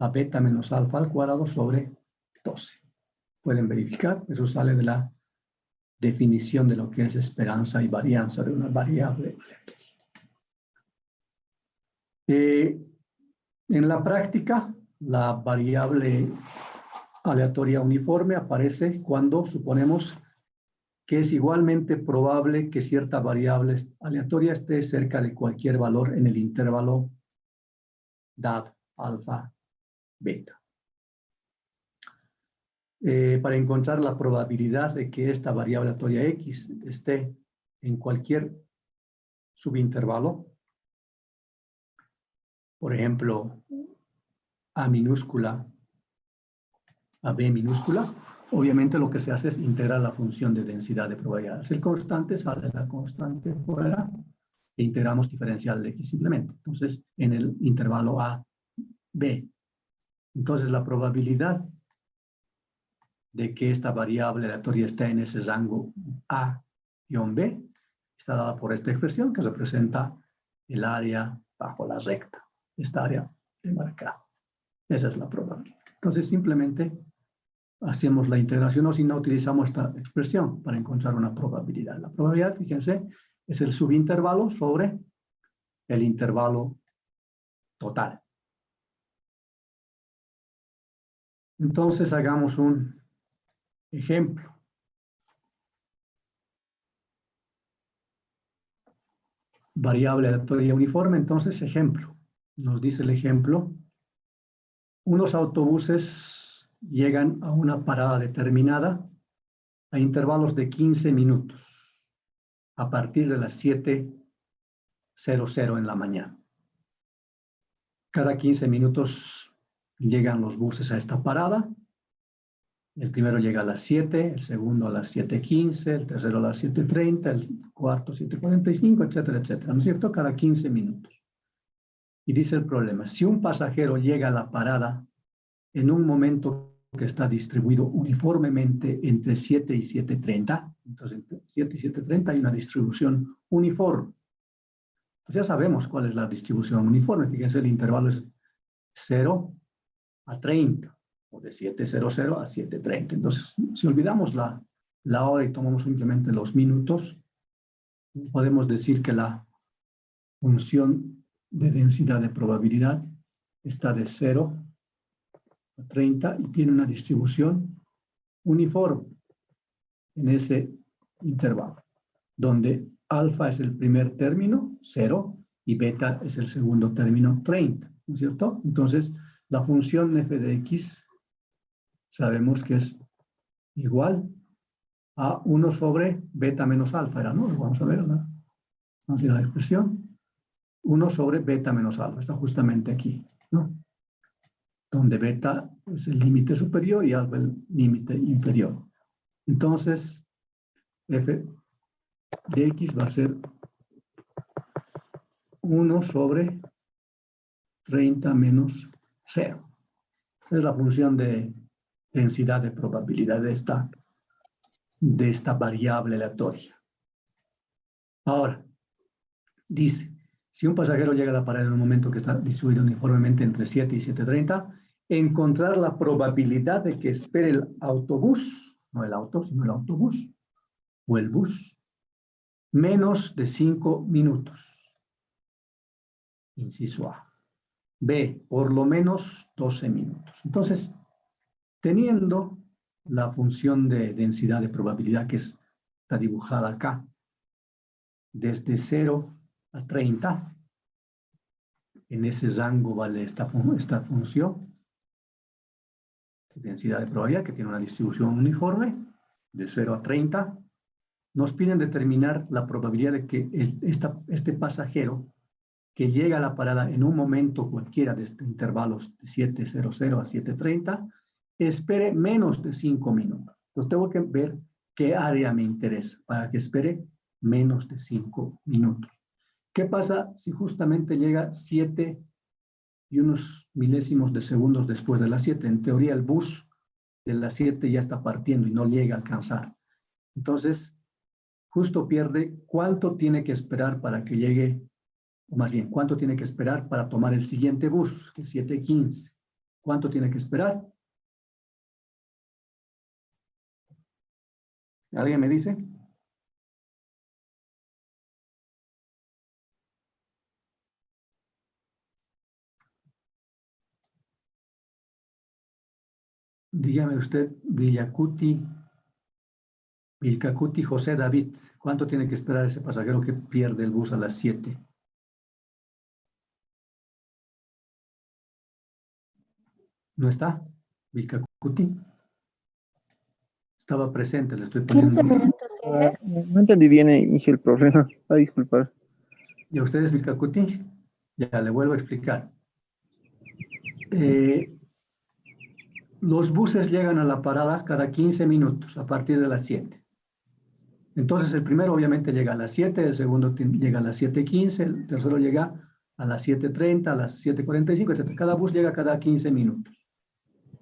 a beta menos alfa al cuadrado sobre 12. Pueden verificar, eso sale de la definición de lo que es esperanza y varianza de una variable aleatoria. En la práctica, la variable aleatoria uniforme aparece cuando suponemos que es igualmente probable que cierta variable aleatoria esté cerca de cualquier valor en el intervalo dado, alfa, beta. Para encontrar la probabilidad de que esta variable aleatoria x esté en cualquier subintervalo, por ejemplo, a minúscula a b minúscula, obviamente lo que se hace es integrar la función de densidad de probabilidad. Si el constante sale la constante fuera e integramos diferencial de x simplemente. Entonces, en el intervalo a, b. Entonces, la probabilidad de que esta variable aleatoria esté en ese rango a-b está dada por esta expresión que representa el área bajo la recta. Esta área marcada. Esa es la probabilidad. Entonces, simplemente hacemos la integración o si no utilizamos esta expresión para encontrar una probabilidad. La probabilidad, fíjense, es el subintervalo sobre el intervalo total. Entonces, hagamos un ejemplo. Variable aleatoria uniforme, entonces, ejemplo. Nos dice el ejemplo, unos autobuses llegan a una parada determinada a intervalos de 15 minutos a partir de las 7:00 en la mañana. Cada 15 minutos llegan los buses a esta parada. El primero llega a las 7, el segundo a las 7:15, el tercero a las 7:30, el cuarto 7:45, etcétera, etcétera, ¿no es cierto? Cada 15 minutos. Y dice el problema, si un pasajero llega a la parada en un momento que está distribuido uniformemente entre 7 y 7:30, entonces entre 7 y 7:30 hay una distribución uniforme. Pues ya sabemos cuál es la distribución uniforme. Fíjense, el intervalo es 0 a 30, o de 7:00 a 7:30. Entonces, si olvidamos la hora y tomamos simplemente los minutos, podemos decir que la función de densidad de probabilidad está de 0 a 30 y tiene una distribución uniforme en ese intervalo, donde alfa es el primer término, 0, y beta es el segundo término, 30, ¿no es cierto? Entonces, la función f de x sabemos que es igual a 1 sobre beta menos alfa, ¿era, no? Vamos a ver, ¿no? Vamos a ir a la expresión. 1 sobre beta menos alfa, está justamente aquí, ¿no? Donde beta es el límite superior y alfa el límite inferior. Entonces, f de x va a ser 1 sobre 30 menos 0. Es la función de densidad de probabilidad de esta variable aleatoria. Ahora, dice, si un pasajero llega a la parada en un momento que está distribuido uniformemente entre 7 y 7:30, encontrar la probabilidad de que espere el autobús, no el auto, sino el autobús, o el bus, menos de 5 minutos. Inciso A. B, por lo menos 12 minutos. Entonces, teniendo la función de densidad de probabilidad que está dibujada acá, desde 0 a 30, en ese rango vale esta función de densidad de probabilidad que tiene una distribución uniforme, de 0 a 30, nos piden determinar la probabilidad de que este pasajero que llega a la parada en un momento cualquiera de estos intervalos de 7:00 a 7:30, espere menos de 5 minutos. Entonces tengo que ver qué área me interesa para que espere menos de 5 minutos. ¿Qué pasa si justamente llega 7 y unos milésimos de segundos después de las 7? En teoría el bus de las 7 ya está partiendo y no llega a alcanzar. Entonces, justo pierde cuánto tiene que esperar para que llegue, o más bien, cuánto tiene que esperar para tomar el siguiente bus, que es 7:15. ¿Cuánto tiene que esperar? ¿Alguien me dice? Dígame usted, Vilcacuti José David, ¿cuánto tiene que esperar ese pasajero que pierde el bus a las 7? ¿No está? Vilcacuti. Estaba presente, le estoy poniendo. 15 minutos, ¿sí? No entendí bien el inicio del problema. A disculpar. ¿Y a ustedes, Vilcacuti? Ya le vuelvo a explicar. Los buses llegan a la parada cada 15 minutos a partir de las 7. Entonces el primero obviamente llega a las 7, el segundo llega a las 7:15, el tercero llega a las 7:30, a las 7:45, etc. Cada bus llega cada 15 minutos.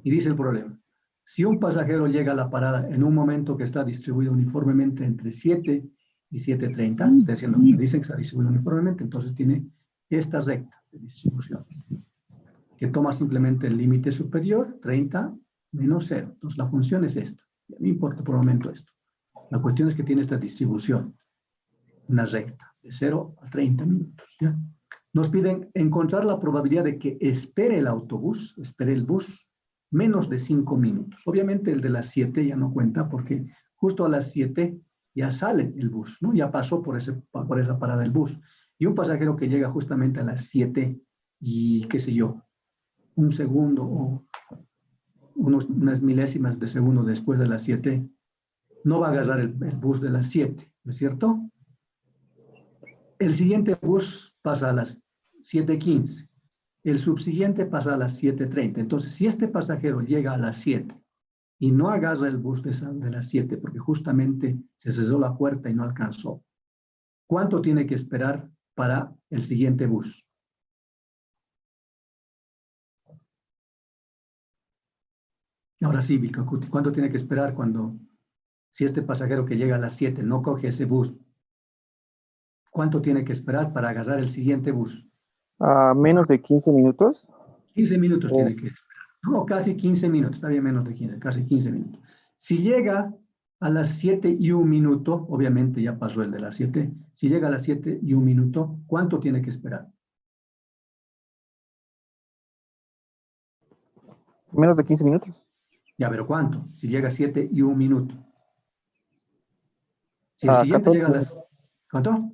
Y dice el problema, si un pasajero llega a la parada en un momento que está distribuido uniformemente entre 7 y 7:30, está diciendo, dicen que está distribuido uniformemente, entonces tiene esta recta de distribución, que toma simplemente el límite superior, 30 menos 0. Entonces la función es esta. Ya no importa por el momento esto. La cuestión es que tiene esta distribución, una recta, de 0 a 30 minutos. ¿Ya? Nos piden encontrar la probabilidad de que espere el autobús, espere el bus, menos de 5 minutos. Obviamente el de las 7 ya no cuenta porque justo a las 7 ya sale el bus, ¿no? Ya pasó por esa parada del bus. Y un pasajero que llega justamente a las 7 y qué sé yo, un segundo o unas milésimas de segundo después de las 7, no va a agarrar el bus de las 7, ¿no es cierto? El siguiente bus pasa a las 7:15. El subsiguiente pasa a las 7:30. Entonces, si este pasajero llega a las 7 y no agarra el bus de las 7 porque justamente se cerró la puerta y no alcanzó, ¿cuánto tiene que esperar para el siguiente bus? Ahora sí, Vilcacuti, ¿cuánto tiene que esperar si este pasajero que llega a las 7 no coge ese bus? ¿Cuánto tiene que esperar para agarrar el siguiente bus? Menos de 15 minutos. 15 minutos Oh. tiene que esperar. No, casi 15 minutos, está bien menos de 15, casi 15 minutos. Si llega a las 7:01, obviamente ya pasó el de las 7, si llega a las 7:01, ¿cuánto tiene que esperar? Menos de 15 minutos. Ya, pero ¿cuánto? Si llega a 7:01. Si el siguiente 14, llega a las... ¿Cuánto?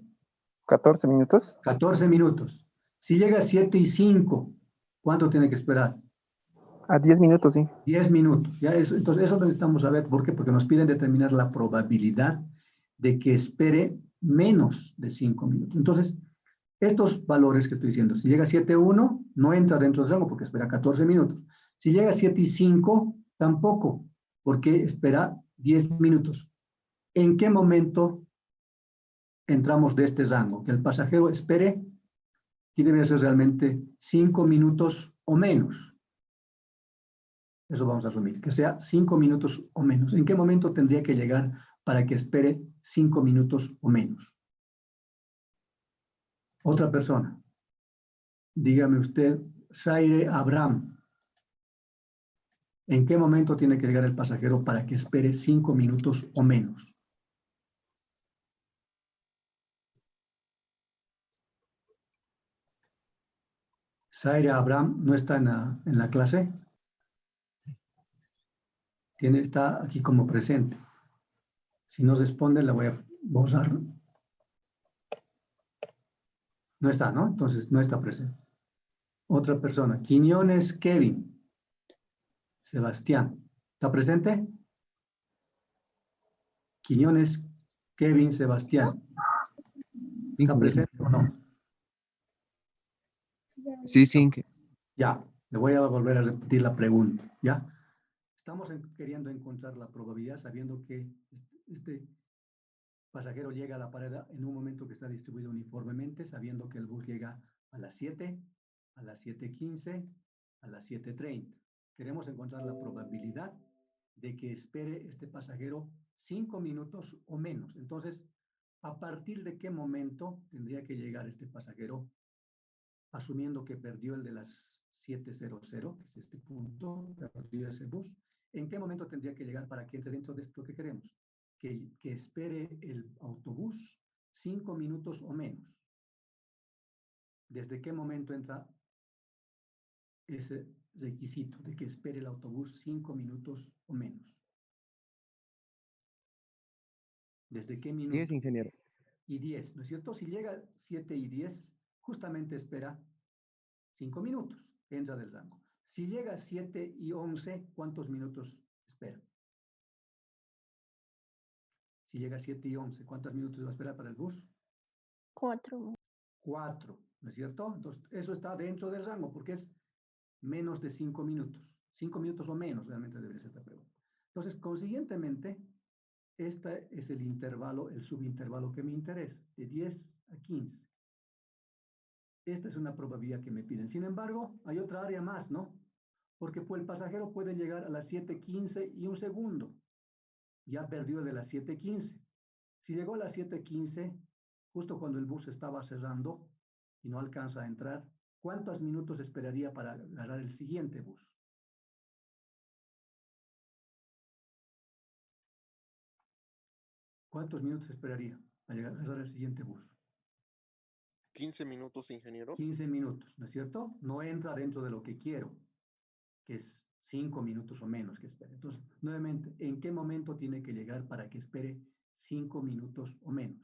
14 minutos. 14 minutos. Si llega a 7:05, ¿cuánto tiene que esperar? A 10 minutos, sí. 10 minutos. Ya eso, entonces, eso necesitamos saber. ¿Por qué? Porque nos piden determinar la probabilidad de que espere menos de 5 minutos. Entonces, estos valores que estoy diciendo, si llega a 7:1, no entra dentro del rango porque espera 14 minutos. Si llega a 7:05, tampoco, porque espera 10 minutos. ¿En qué momento entramos de este rango? Que el pasajero espere, que debe ser realmente 5 minutos o menos. Eso vamos a asumir, que sea 5 minutos o menos. ¿En qué momento tendría que llegar para que espere 5 minutos o menos? Otra persona. Dígame usted, Zaire Abraham. ¿En qué momento tiene que llegar el pasajero para que espere 5 minutos o menos? Zaire Abraham no está en la clase. Está aquí como presente. Si no responde, la voy a borrar. No está, ¿no? Entonces no está presente. Otra persona. Quiñones Kevin. Sebastián. ¿Está presente? Quiñones Kevin Sebastián. ¿Está presente o no? Sí, sí. Ya, le voy a volver a repetir la pregunta, ¿ya? Estamos queriendo encontrar la probabilidad sabiendo que este pasajero llega a la parada en un momento que está distribuido uniformemente, sabiendo que el bus llega a las 7, a las 7:15, a las 7:30. Queremos encontrar la probabilidad de que espere este pasajero 5 minutos o menos. Entonces, ¿a partir de qué momento tendría que llegar este pasajero, asumiendo que perdió el de las 7:00, que es este punto, perdió ese bus? ¿En qué momento tendría que llegar para que entre dentro de esto que queremos? Que espere el autobús 5 minutos o menos. ¿Desde qué momento entra ese requisito de que espere el autobús 5 minutos o menos? ¿Desde qué minuto? 10, ingeniero. Y 10, ¿no es cierto? Si llega 7:10, justamente espera 5 minutos, entra del rango. Si llega 7:11, ¿cuántos minutos espera? Si llega 7:11, ¿cuántos minutos va a esperar para el bus? 4. 4, ¿no es cierto? Entonces, eso está dentro del rango porque es menos de 5 minutos. 5 minutos o menos realmente debería ser esta pregunta. Entonces, consiguientemente, este es el intervalo, el subintervalo que me interesa, de 10 a 15. Esta es una probabilidad que me piden. Sin embargo, hay otra área más, ¿no? Porque pues, el pasajero puede llegar a las 7:15 y un segundo. Ya perdió de las 7:15. Si llegó a las 7:15, justo cuando el bus estaba cerrando y no alcanza a entrar, ¿cuántos minutos esperaría para agarrar el siguiente bus? ¿Cuántos minutos esperaría para agarrar el siguiente bus? 15 minutos, ingeniero. 15 minutos, ¿no es cierto? No entra dentro de lo que quiero, que es 5 minutos o menos que espere. Entonces, nuevamente, ¿en qué momento tiene que llegar para que espere 5 minutos o menos?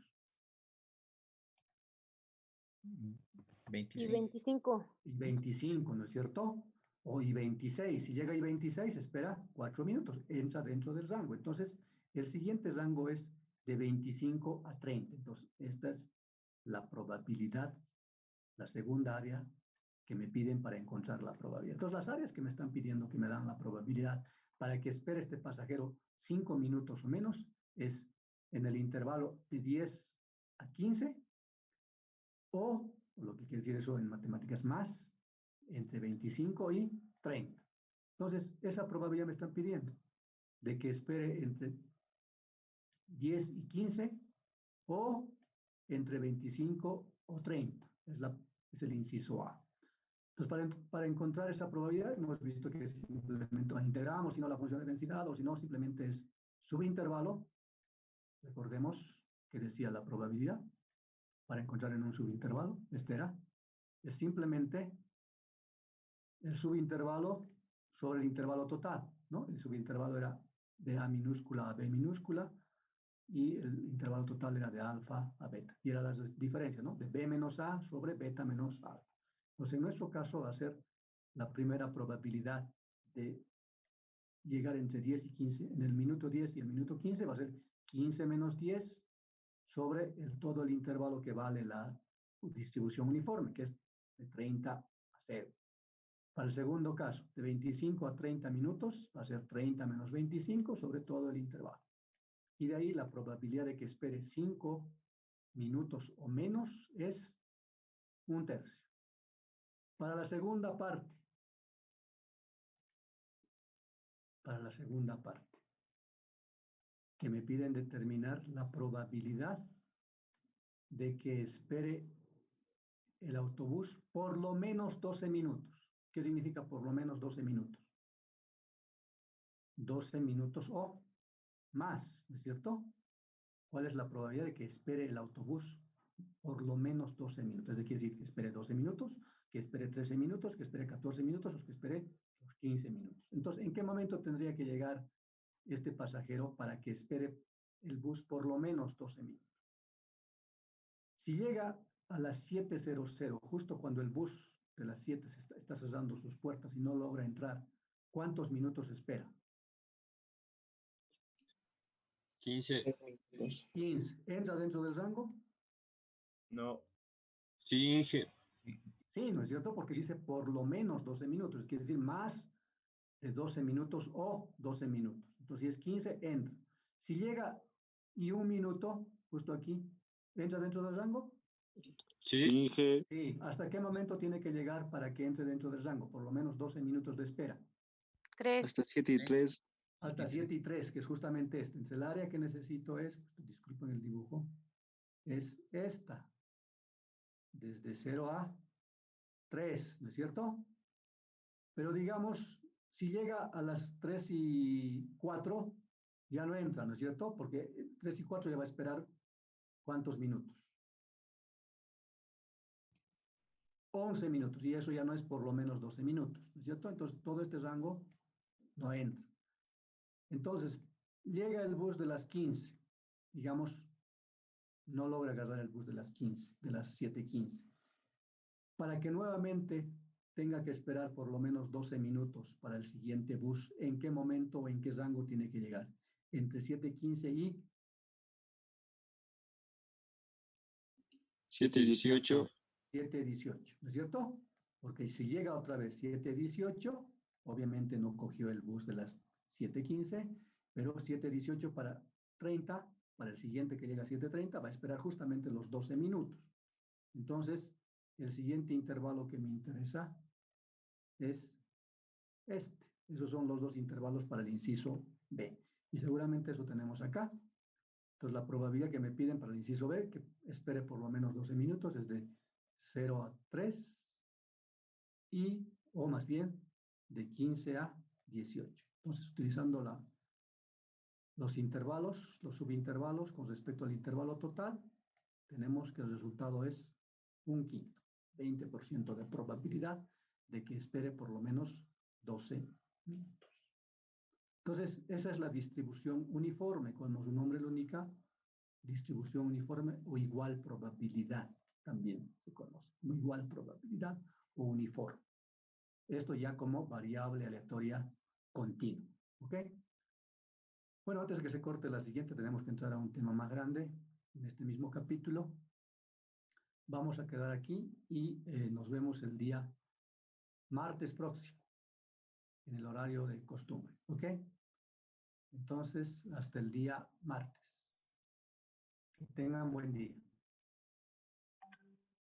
25. Y 25, ¿no es cierto? O I26, si llega I26, espera 4 minutos, entra dentro del rango. Entonces, el siguiente rango es de 25 a 30. Entonces, esta es la probabilidad, la segunda área que me piden para encontrar la probabilidad. Entonces, las áreas que me están pidiendo que me dan la probabilidad para que espere este pasajero 5 minutos o menos es en el intervalo de 10 a 15 o lo que quiere decir eso en matemáticas más entre 25 y 30. Entonces, esa probabilidad me están pidiendo de que espere entre 10 y 15 o entre 25 o 30. Es el inciso A. Entonces, para encontrar esa probabilidad, hemos visto que simplemente la integramos, si no la función de densidad, o si no, simplemente es subintervalo. Recordemos que decía la probabilidad para encontrar en un subintervalo, este era, es simplemente el subintervalo sobre el intervalo total, ¿no? El subintervalo era de A minúscula a B minúscula y el intervalo total era de alfa a beta. Y eran las diferencias, ¿no? De B menos A sobre beta menos alfa. Entonces, en nuestro caso va a ser la primera probabilidad de llegar entre 10 y 15. En el minuto 10 y el minuto 15 va a ser 15 menos 10 sobre todo el intervalo que vale la distribución uniforme, que es de 30 a 0. Para el segundo caso, de 25 a 30 minutos, va a ser 30 menos 25 sobre todo el intervalo. Y de ahí la probabilidad de que espere 5 minutos o menos es 1/3. Para la segunda parte, que me piden determinar la probabilidad de que espere el autobús por lo menos 12 minutos. ¿Qué significa por lo menos 12 minutos? 12 minutos o más, ¿no es cierto? ¿Cuál es la probabilidad de que espere el autobús por lo menos 12 minutos? Es decir, que espere 12 minutos, que espere 13 minutos, que espere 14 minutos o que espere los 15 minutos. Entonces, ¿en qué momento tendría que llegar este pasajero para que espere el bus por lo menos 12 minutos? Si llega a las 7:00, justo cuando el bus de las 7 está cerrando sus puertas y no logra entrar, ¿cuántos minutos espera? 15. 15. ¿Entra dentro del rango? No. Sí, Inge. Sí, ¿no es cierto? Porque dice por lo menos 12 minutos, quiere decir más de 12 minutos o 12 minutos. Entonces, si es 15, entra. Si llega y 1 minuto, justo aquí, ¿entra dentro del rango? Sí. Inge. Sí. ¿Hasta qué momento tiene que llegar para que entre dentro del rango? Por lo menos 12 minutos de espera. 3. Hasta 7:03. Hasta 7:03, que es justamente este. Entonces, el área que necesito es, disculpen el dibujo, es esta. Desde 0 a 3, ¿no es cierto? Pero digamos, si llega a las 3:04, ya no entra, ¿no es cierto? Porque 3:04 ya va a esperar ¿cuántos minutos? 11 minutos, y eso ya no es por lo menos 12 minutos, ¿no es cierto? Entonces, todo este rango no entra. Entonces, llega el bus de las 15, digamos, no logra agarrar el bus de las 15, de las 7:15. Para que nuevamente tenga que esperar por lo menos 12 minutos para el siguiente bus, ¿en qué momento o en qué rango tiene que llegar? Entre 7:15 y 7:18. 7:18, ¿no es cierto? Porque si llega otra vez 7:18, obviamente no cogió el bus de las 7:15, pero 7:18 para 30, para el siguiente que llega a 7:30, va a esperar justamente los 12 minutos. Entonces, el siguiente intervalo que me interesa es este. Esos son los dos intervalos para el inciso B. Y seguramente eso tenemos acá. Entonces, la probabilidad que me piden para el inciso B, que espere por lo menos 12 minutos, es de 0 a 3 o más bien, de 15 a 18. Entonces, utilizando los intervalos, los subintervalos con respecto al intervalo total, tenemos que el resultado es 1/5, 20% de probabilidad de que espere por lo menos 12 minutos. Entonces, esa es la distribución uniforme, como su nombre lo indica, distribución uniforme o igual probabilidad, también se conoce como igual probabilidad o uniforme. Esto ya como variable aleatoria continua. ¿Ok? Bueno, antes de que se corte la siguiente, tenemos que entrar a un tema más grande en este mismo capítulo. Vamos a quedar aquí y nos vemos el día martes próximo, en el horario de costumbre. ¿Ok? Entonces, hasta el día martes. Que tengan buen día.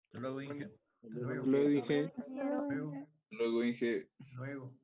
Hasta luego, Inge. Hasta luego. Luego dije. Luego. Luego, Inge. Luego.